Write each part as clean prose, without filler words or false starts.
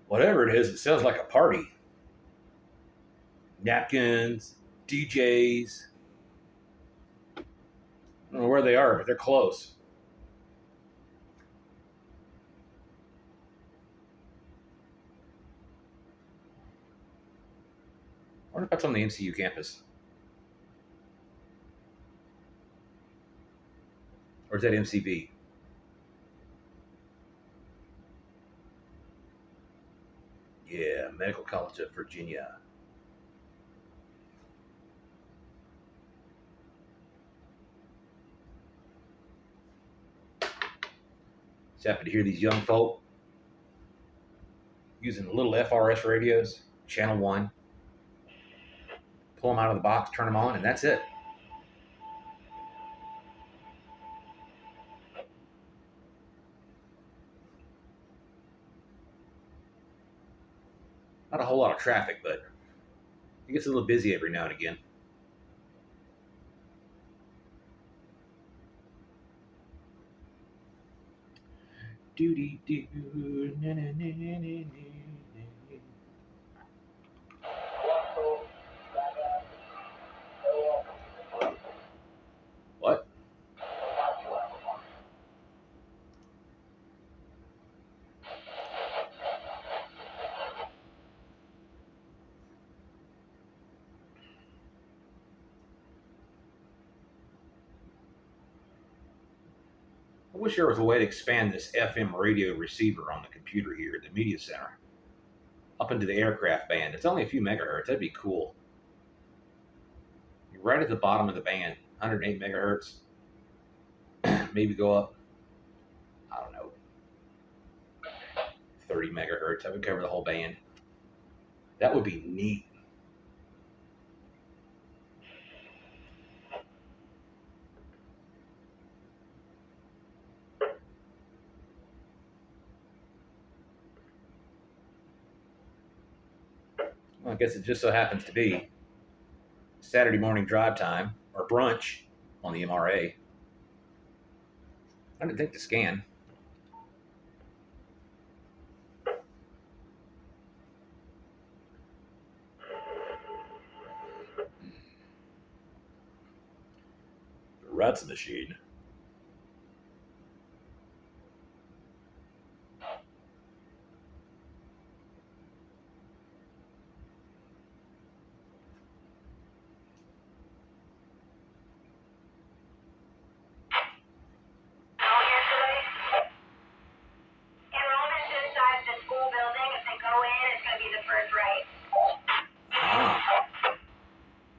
Whatever it is, it sounds like a party. Napkins, DJs. I don't know where they are, but they're close. I wonder if that's on the MCU campus. Or is that MCB? Yeah, Medical College of Virginia. Just happy to hear these young folk using little FRS radios, channel 1. Pull them out of the box, turn them on, and that's it. Not a whole lot of traffic, but it gets a little busy every now and again. Doody doo, na na na na na. What? I wish there was a way to expand this FM radio receiver on the computer here at the media center up into the aircraft band. It's only a few megahertz. That'd be cool. You're right at the bottom of the band, 108 megahertz. Maybe go up, I don't know, 30 megahertz. That would cover the whole band. That would be neat. Well, I guess it just so happens to be Saturday morning drive time or brunch on the MRA. I didn't think to scan. The Rats machine.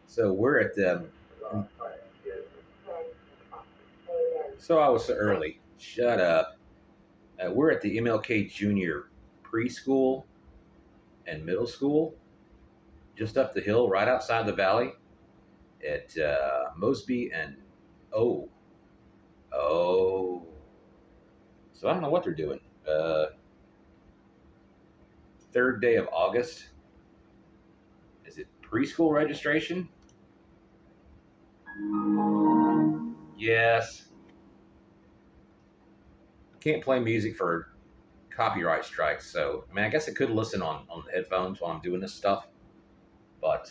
So we're at the. So I was so early. Shut up. We're at the MLK Junior preschool and middle school, just up the hill, right outside the valley, at Mosby and oh. So I don't know what they're doing. Third day of August. Is it preschool registration? Yes. Can't play music for copyright strikes. So I mean, I guess I could listen on the headphones while I'm doing this stuff, but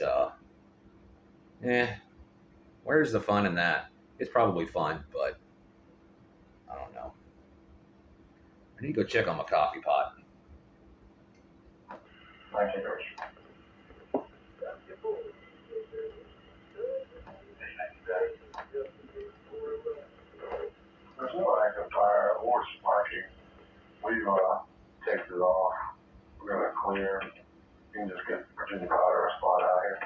where's the fun in that? It's probably fun, but I don't know. I need to go check on my coffee pot. There's no active fire or sparking. We've taped it off. We're gonna clear. You can just get Virginia powder or spot out here.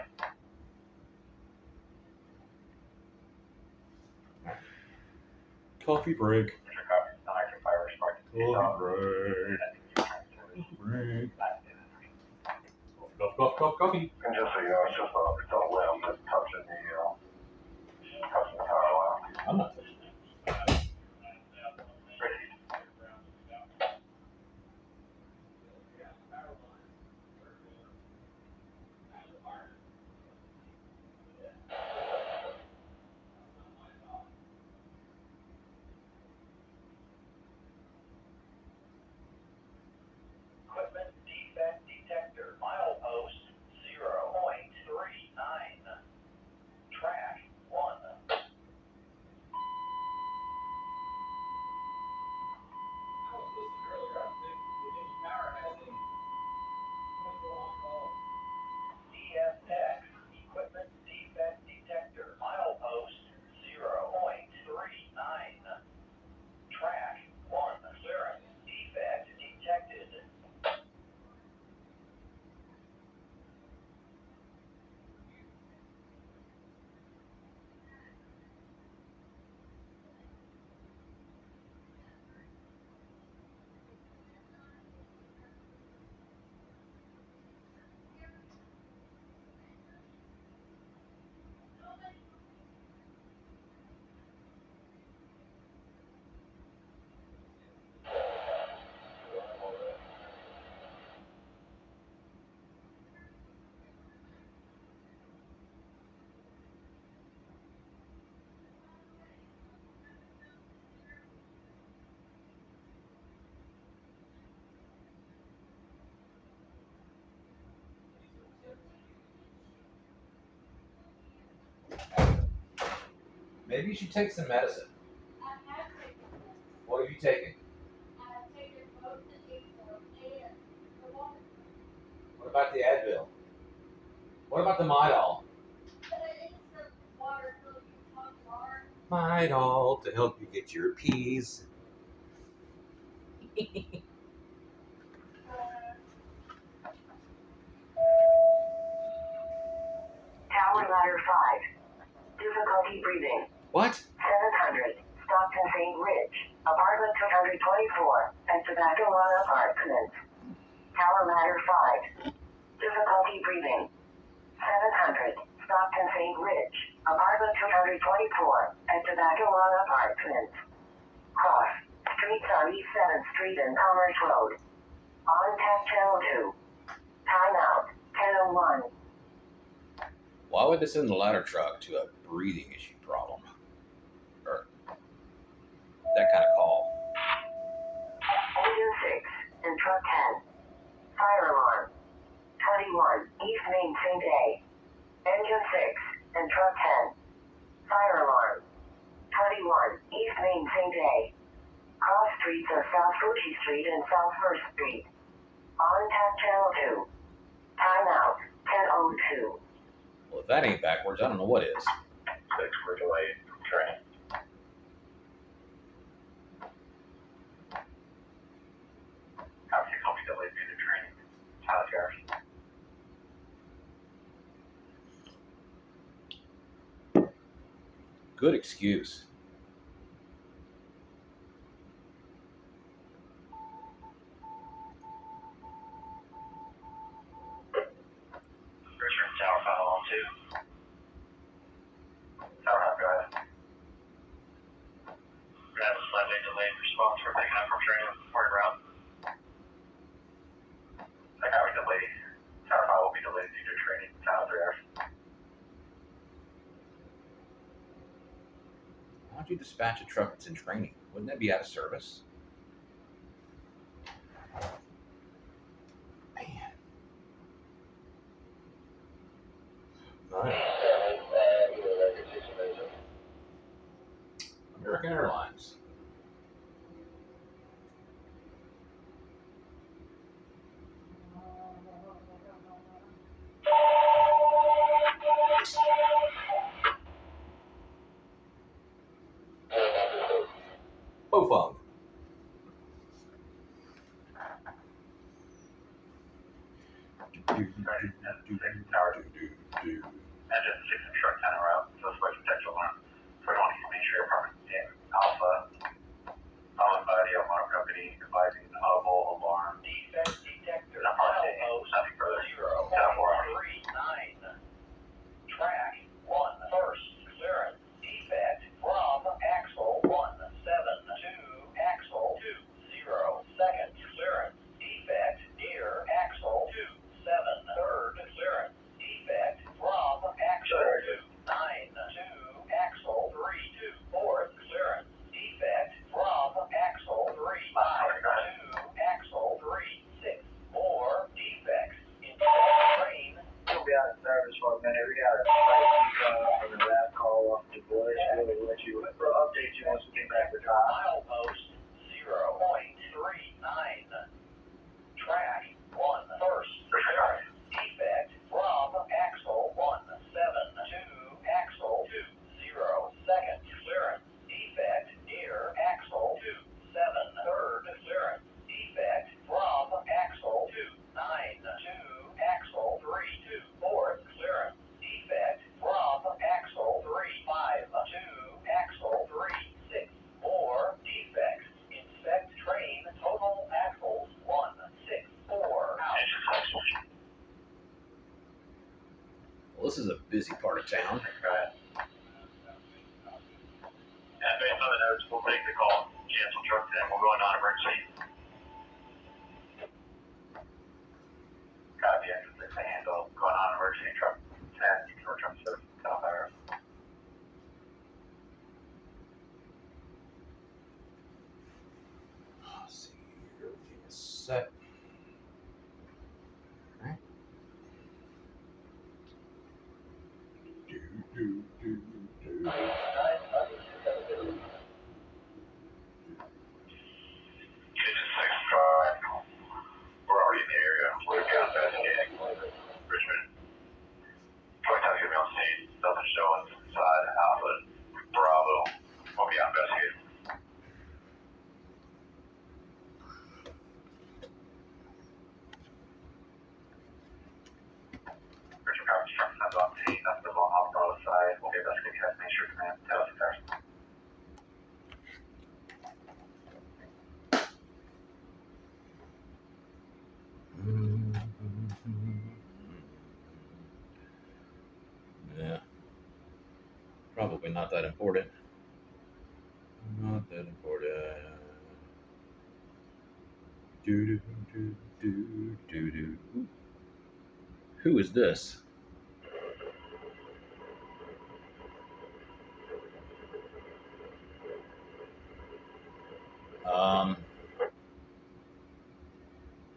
Coffee break. There's your copy. Non-active fire or sparking. Coffee break. Coffee. And just so you know, it's just it's a limb that's touching the power line. I'm not touching that. Equipment defect detector, milepost 0.39. Track 1. DFX, equipment defect detector, milepost 0.39. Track 1. Clearance, defect detected. Maybe you should take some medicine. What have you taken? What about the Advil? What about the Midol? Midol to help you get your peas. Tower ladder 5. Difficulty breathing. What? 700. Stockton St. Ridge. Apartment 224. And Tobacco Lawn Apartments. Tower ladder 5. Difficulty breathing. 700. Stockton St. Ridge. Apartment 224. And Tobacco Lawn Apartments. Cross. Streets on East 7th Street and Commerce Road. On tap channel 2. Timeout. 10:01. Why would they send the ladder truck to a breathing issue problem? Or that kind of call. Engine 6 and truck 10. Fire alarm. 21 East Main St. A. Engine 6 and truck 10. Fire alarm. 21 East Main St. A. Cross streets are South Fuji Street and South First Street. On tap channel 2. Timeout. 10:02. Well, if that ain't backwards, I don't know what is. 6 for delayed training. How 6 will be delayed due to training. Tyler Garrison. Good excuse. Richard, Tower 5 on 2. Tower 5, go ahead. We're gonna have a slightly delayed response. We're picking up from training. We're en route. Like how we delayed. Tower 5 will be delayed due to training. Tower 3 hours. Why don't you dispatch a truck that's in training? Wouldn't that be out of service? American Airlines. Bofung. Engine 6 short time route, so it's quite potential alarm. So we want to make sure your apartment in Alpha, followed by the alarm company advising the audible alarm. Defect detector, Not parking, nothing further. 0.39. Track 1, first clearance. Defect from axle 172, axle 20. Second clearance. Defect near axle 27. Third clearance. Defect from axle 29 to axle 32. Fourth clearance. Defect from axle 35 to axle 36. More defects in train. We'll be out of service for a minute. We got a flight from the last call off the boys. We'll let you update you once we get back to drive. Milepost 0.39. Track 1, first clearance. Defect from axle 172, axle 20. Second clearance. Defect near axle 27. Third clearance. Defect from axle 29 to axle 32. Fourth clearance. Defect from axle 35 to axle 36. More defects. Inspect train. Total axles 164. Well, this is a busy part of town. And based on the notes, we'll take the call, cancel truck 10, we'll go non-emergency. Copy, exit 6 handle, going on emergency truck 10, you can return to Calfire. Let's see here. Everything is set. All right. Kitchen 6 drive, we're already in the area, we're down investigating. Richmond, truck time's gonna be on scene, nothing showing inside Alpha, Bravo, we'll be out investigating. Richard County truck time's on scene, nothing is on Bravo side, we'll be investigating destination command, tell us if there's. Yeah. Probably not that important. Not that important. Do, do, do, do, do. Who is this?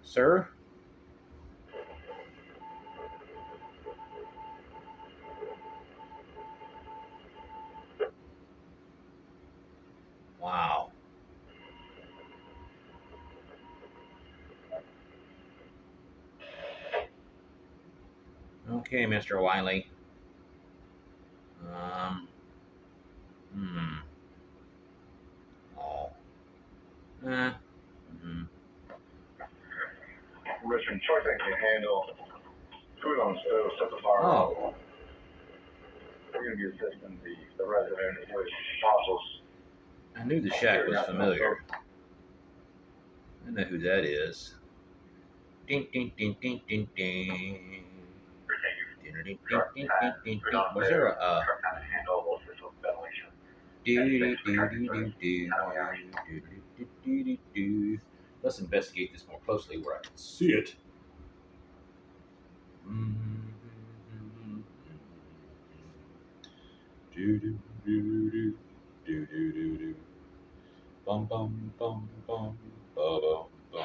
Sir? Wow. Okay, Mr. Wiley. Oh. Richmond, truck that can handle food on the stove, set the fire. Oh. We're gonna be assisting the resident with fossils. I knew the shack was familiar. I know who that is. Ding, ding, ding, ding, ding, ding. Ding, ding, ding, ding, ding, ding. Was there a truck kind of handle assist with ventilation? do do do do do do do do. Let's investigate this more closely where I can see it. Do do do do do do do do. Bum bum bum bum bum bum bum.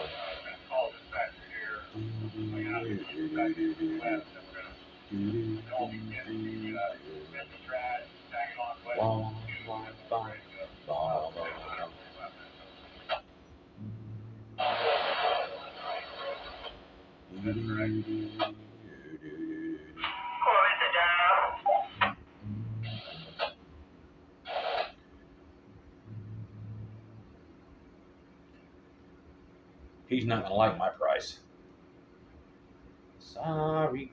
He's not gonna like my price. Sorry.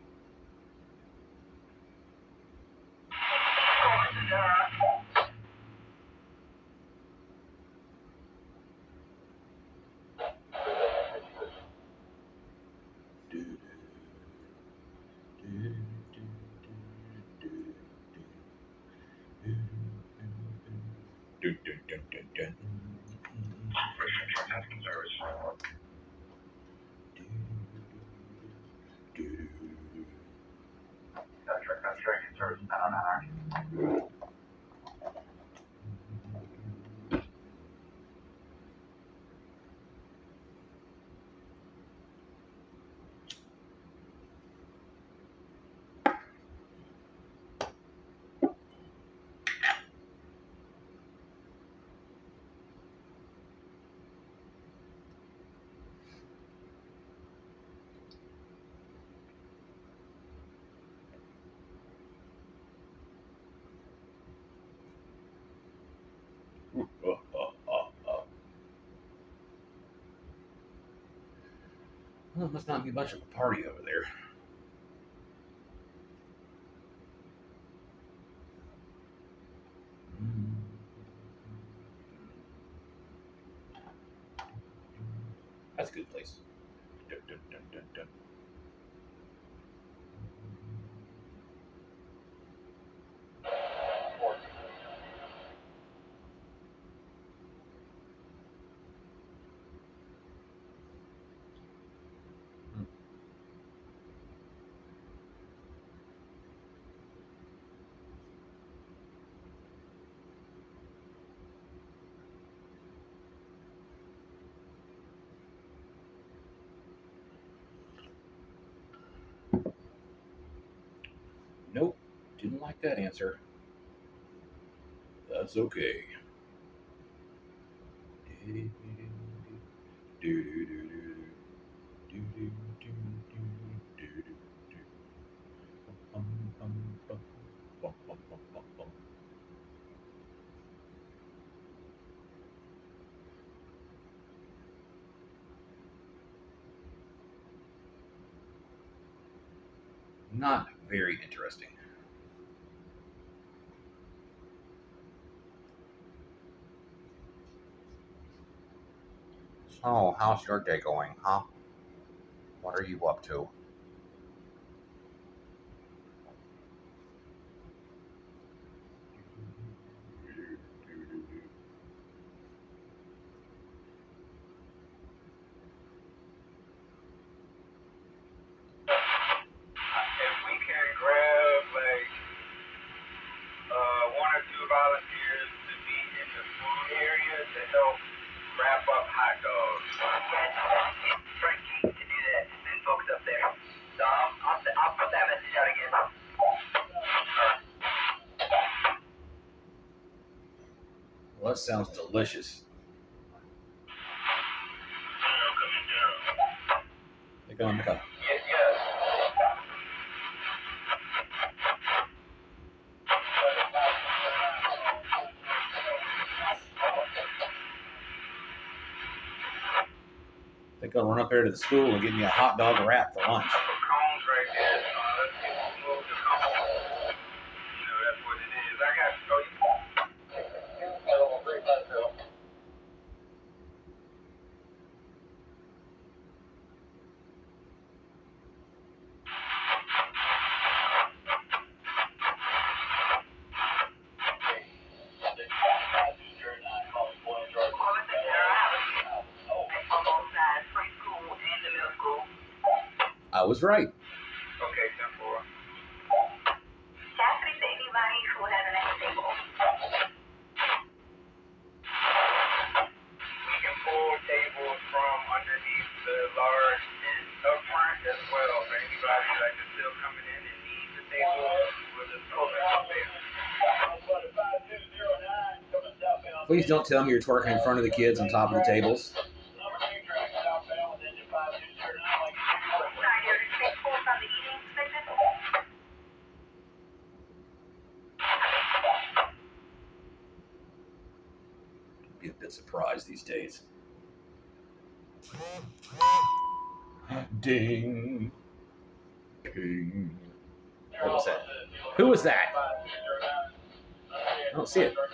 Service 909. Well, must not be much of a party over there. That's a good place. Dun, dun, dun, dun, dun. Nope, didn't like that answer. That's okay. Not very interesting. So, how's your day going, huh? What are you up to? If we can grab like one or two volunteers to be in the food area to help wrap up hot dogs. Frankie, to do that. Send folks up there. So I'll put that message out again. Well, that sounds delicious. They're gonna make a Yes. They're gonna run up there to the school and give me a hot dog wrap for lunch. Cones right there. Let's get move the cones. You know, that's what it is. I got to show you. Alongside preschool and the middle school. I was right. Okay, 10-4. Can I speak to anybody who has an extra table? We can pull tables from underneath the large tent up front as well for anybody like that's still coming in and needs Please don't tell me you're twerking in front of the kids on top of the tables. Sorry, interstate force on the eating section. Be a bit surprised these days. Ding. Ding. What was that? Who was that? I don't see it. So I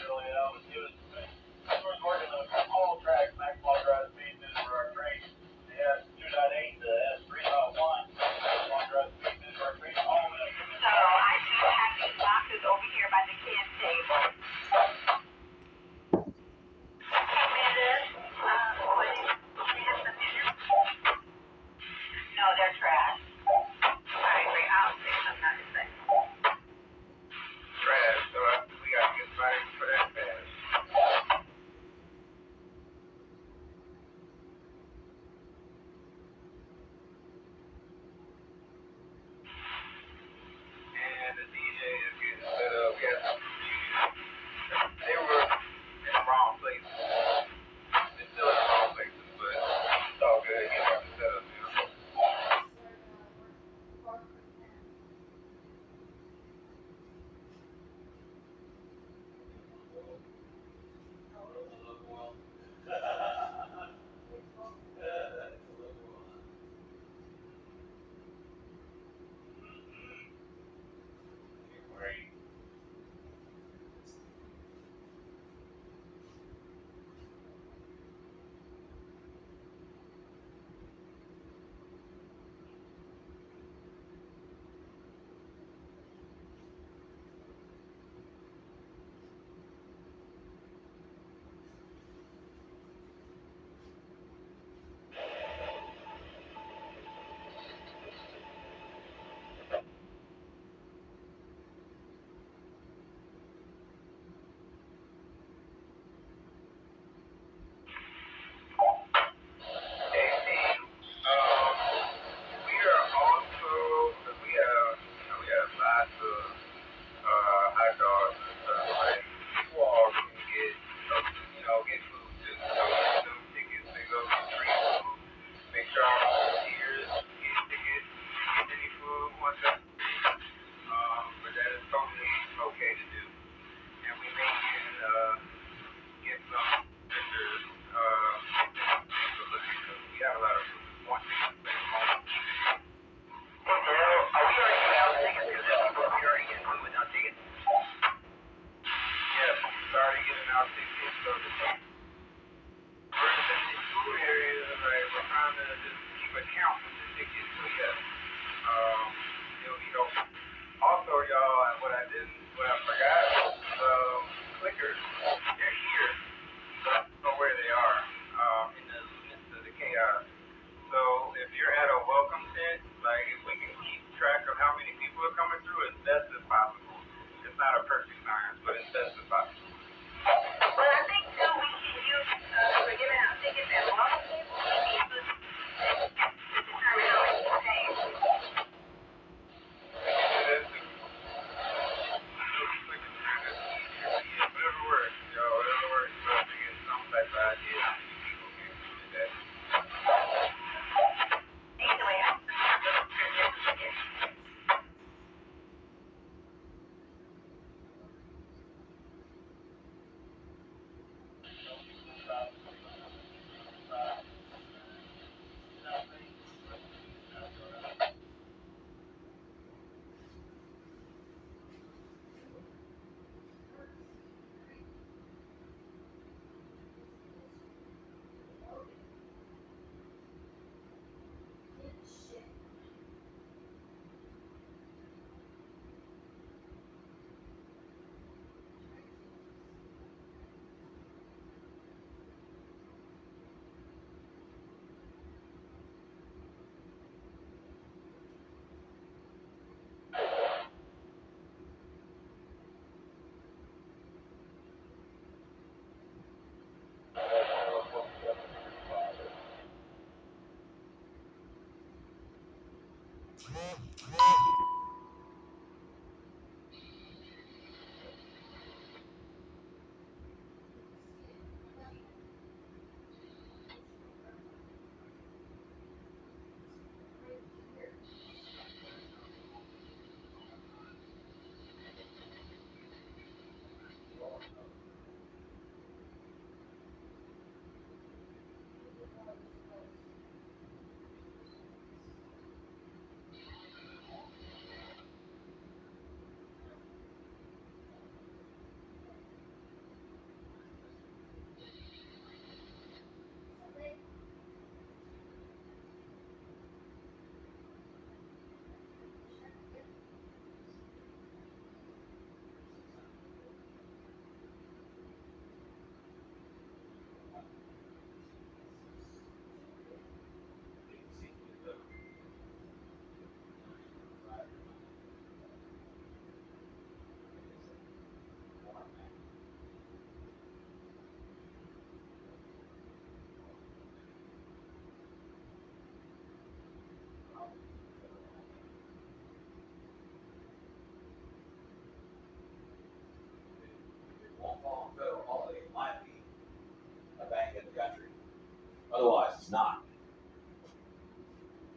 do have these boxes over here by the kids' table. No, they're trash. Alright, wait, I'll say something out to say. Trash, so we gotta get somebody for that trash. And the DJ is getting set up. We had some they were in the wrong places. They're still in the wrong places, but it's all good. Get back to set up now. Hey, Steve, we are also, because we have lots of hot dogs and stuff, like, you all can get food too. So get them tickets, they go for free food. Make sure all the volunteers get tickets, get any food once that's free. But that is totally okay to do. And we may get some vendors, we have a lot of one tickets at the moment. Are we already getting out tickets? Because there's people we already getting food without tickets. Yeah, we already getting our tickets, so we're in the school areas, like, we're trying to just keep account with the tickets, so yeah, it'll be open. Also, y'all, what I forgot, clickers, they're here, but I don't know where they are, in the midst of the chaos. So if you're at a welcome tent, like, if we can keep track of how many people are coming through as best as possible. It's not a perfect science, but as best as possible. Well, I think too we can use for giving out tickets at welcome tables. We can use this to determine how many people came. We can do that too. Whatever works, y'all, whatever works for us to get some type of idea how many people came through today. Either way,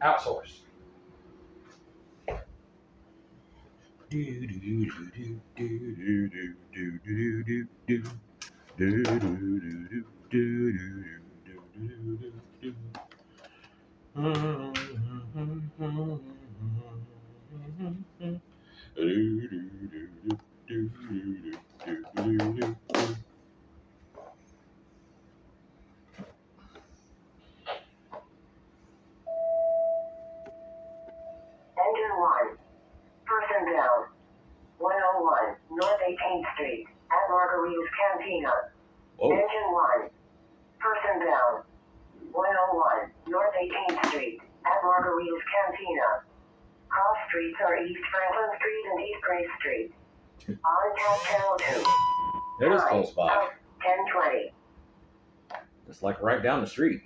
Outsource. Engine 1. Person down. 101 North 18th Street at Margarita's Cantina. Whoa. Engine 1. Person down. 101 North 18th Street at Margarita's Cantina. Cross streets are East Franklin Street and East Grace Street. On tap channel 2. There's Time, Cold Spot. out, 10:20. It's like right down the street.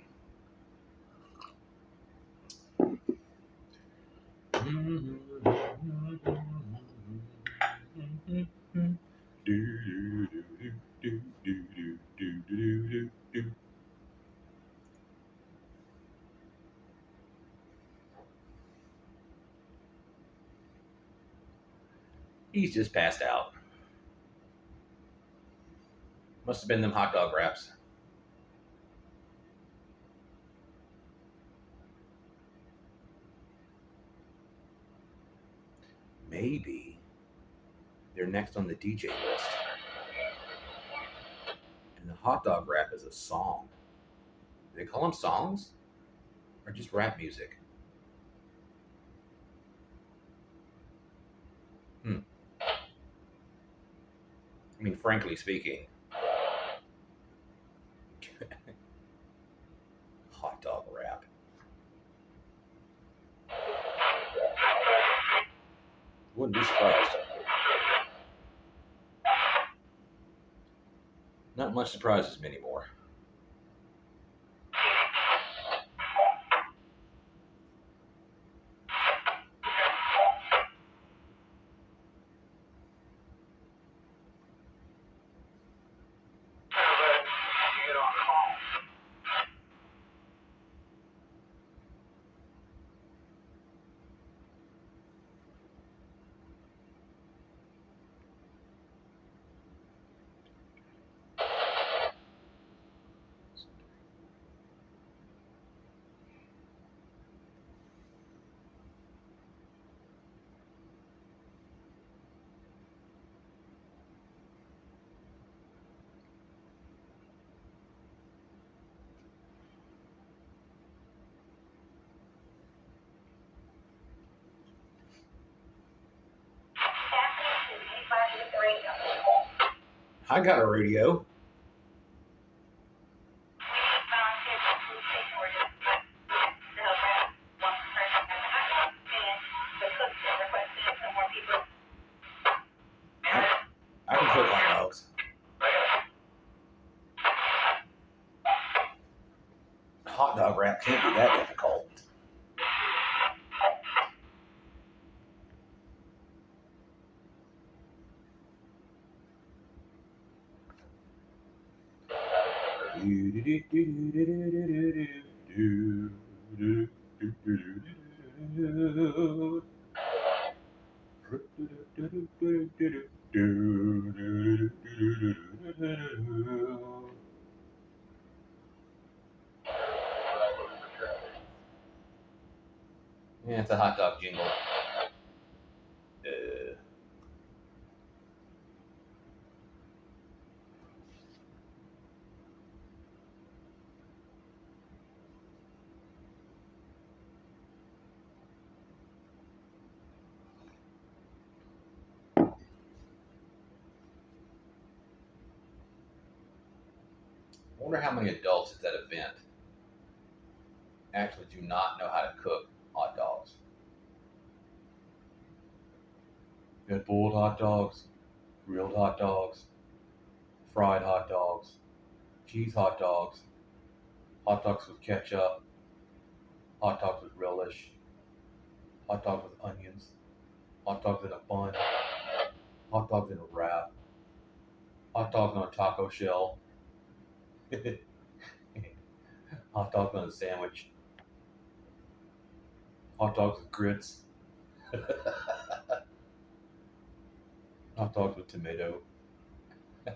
He's just passed out. Must have been them hot dog wraps. Maybe they're next on the DJ list. And the hot dog rap is a song. Do they call them songs? Or just rap music? I mean, frankly speaking, hot dog rap. Wouldn't be surprised. Not much surprises me anymore. I got a radio. I can cook hot dogs. Hot dog wrap can't be that difficult. Yeah, it's a hot dog jingle. I wonder how many adults at that event actually do not know how to cook hot dogs. You had boiled hot dogs, grilled hot dogs, fried hot dogs, cheese hot dogs with ketchup, hot dogs with relish, hot dogs with onions, hot dogs in a bun, hot dogs in a wrap, hot dogs on a taco shell, hot dogs on a sandwich. Hot dogs with grits. Hot dogs with tomato. I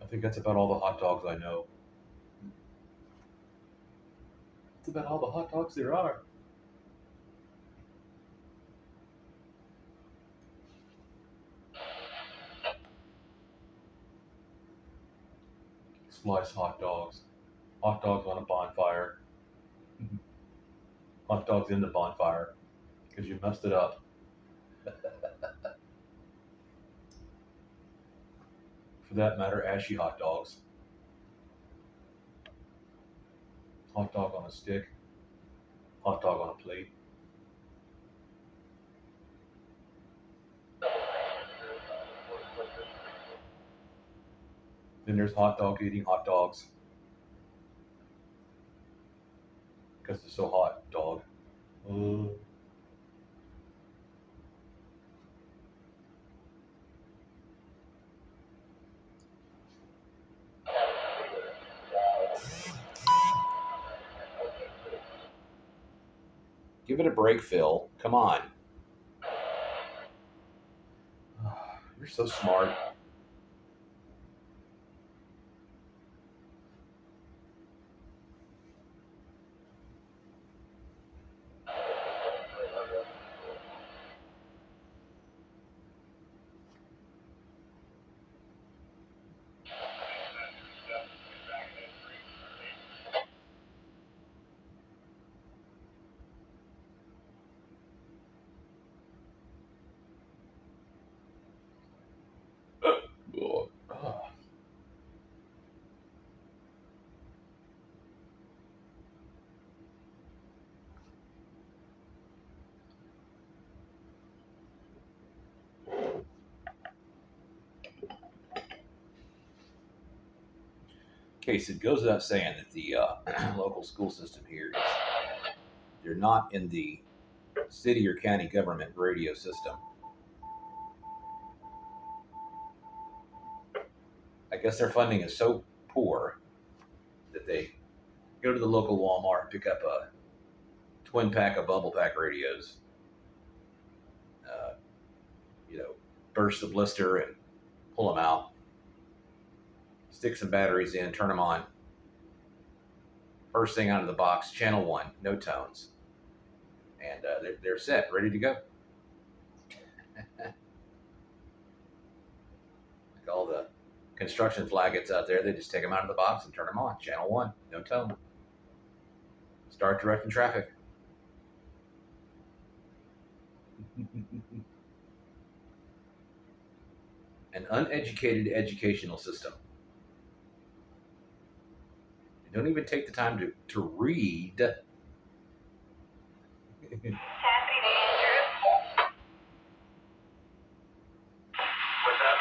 think that's about all the hot dogs I know. That's about all the hot dogs there are. Sliced hot dogs. Hot dogs on a bonfire. Hot dogs in the bonfire. Because you messed it up. For that matter, ashy hot dogs. Hot dog on a stick. Hot dog on a plate. Then there's hot dog eating hot dogs. Because it's so hot, dog. Give it a break, Phil. Come on. You're so smart. Case, it goes without saying that the local school system here is, they're not in the city or county government radio system. I guess their funding is so poor that they go to the local Walmart, pick up a twin pack of bubble pack radios, burst the blister and pull them out, stick some batteries in, turn them on. First thing out of the box, channel 1, no tones. And they're set, ready to go. Like all the construction flaggots out there, they just take them out of the box and turn them on. Channel 1, no tone. Start directing traffic. An uneducated educational system. They don't even take the time to read. Happy to Andrew. What's that?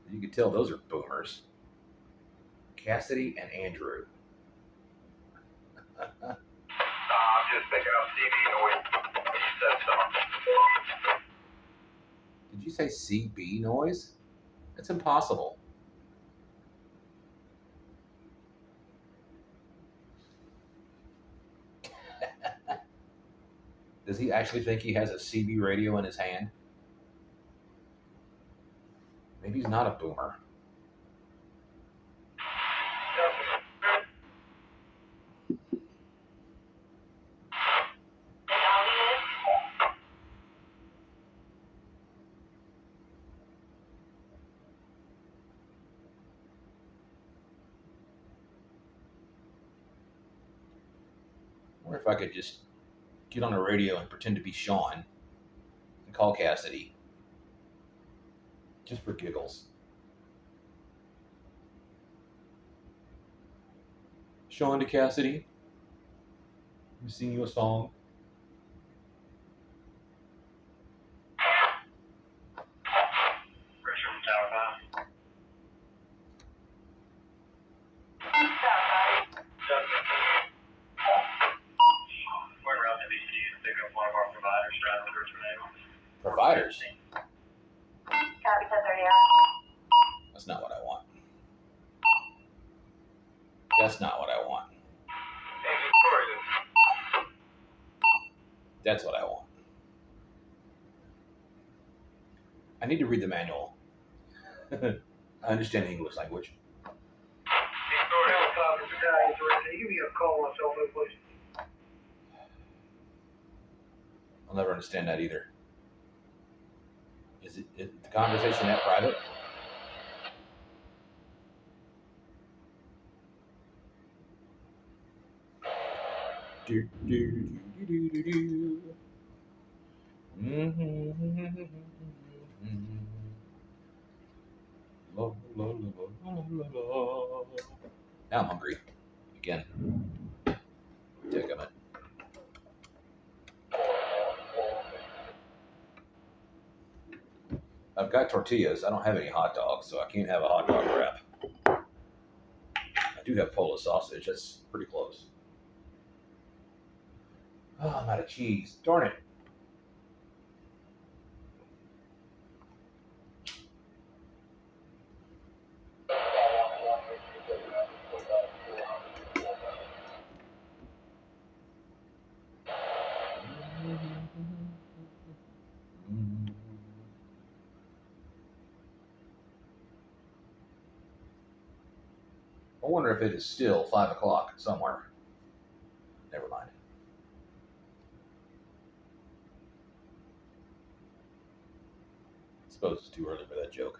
You can tell those are boomers. Cassidy and Andrew. I'm just picking up CB noise. You said something. Did you say CB noise? That's impossible. Does he actually think he has a CB radio in his hand? Maybe he's not a boomer. I wonder if I could just get on a radio and pretend to be Sean and call Cassidy. Just for giggles. Sean to Cassidy. I'm singing you a song. Richard from Tower 5. We're around the BC to pick up one of our providers driving to Richmond. Providers. Copy 1030. That's not what I want. That's what I want. I need to read the manual. I understand the English language. Give me a call on cell phone, please. I'll never understand that either. Is the conversation that private? Do, do, do, do, do, do. La, la, la, la, la, la. Now I'm hungry again. Take a minute. I've got tortillas. I don't have any hot dogs, so I can't have a hot dog wrap. I do have Polish sausage. That's pretty close. Oh, I'm out of cheese. Darn it. I wonder if it is still 5 o'clock somewhere. Never mind. I suppose it's too early for that joke.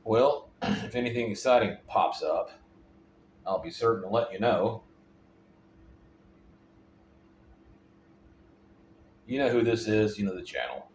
Well, if anything exciting pops up, I'll be certain to let you know. You know who this is, you know the channel.